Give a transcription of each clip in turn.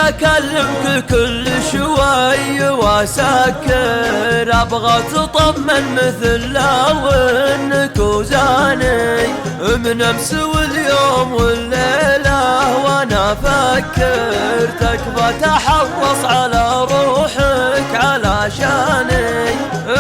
بكلمك كل شوي واسكر، ابغى تطمن مثل لو انك وزاني من امس واليوم والليله وانا افكر، تكفى تحرص على روحك علشاني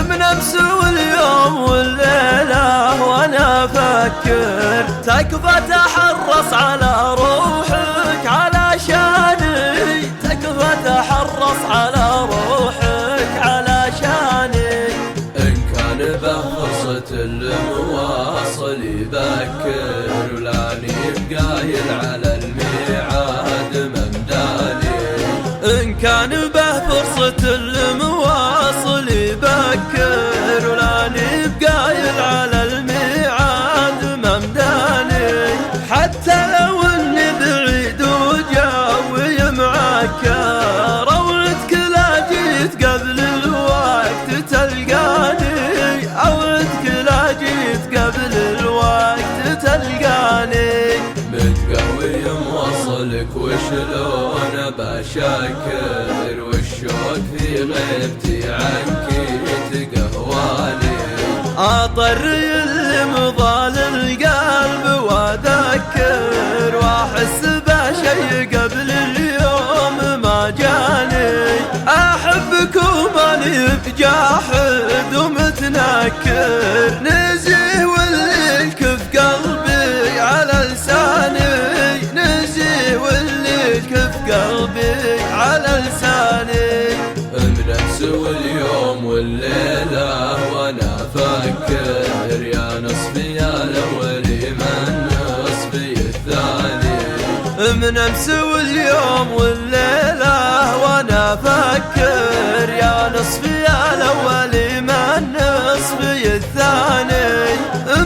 من امس واليوم والليله وانا افكر، تكفى تحرص على روحك علشاني، تكفى تحرص على روحك علشاني. إن كان به فرصة المواصل يبكر ولاني بقايل على الميعاد ممداني، إن كان به فرصة المواصل يبكر ولاني بقايل على الميعاد ممداني، حتى لو اني بعيد وجوي معكر اوعدك لا جيت قبل الوقت تلقاني، اوعدك لا جيت قبل الوقت تلقاني. متقوي موصلك وشلون بشكر، والشوق في غيبتي عنك تقهواني، اطري اللي مضال القلب واذكر، واحس بشي قبل اليوم ما جاني، احبك وماني بجاحد ومتنكر، نزيه واللي كف قلبي على لساني، نزيه واللي كف قلبي على لساني. من امس واليوم والليله وانا افكر، يا نصفي يا الاولي من نصفي الثاني، من امس واليوم والليله وانا افكر، يا نصفي يا الاولي من نصفي الثاني،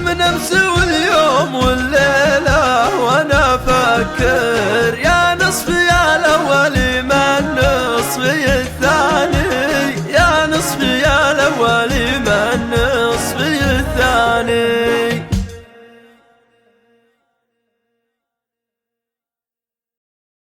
من امس واليوم والليله وانا افكر، يا نصفي يا الاولي من نصفي الثاني، يا نصفي يا الاولي من نصفي الثاني.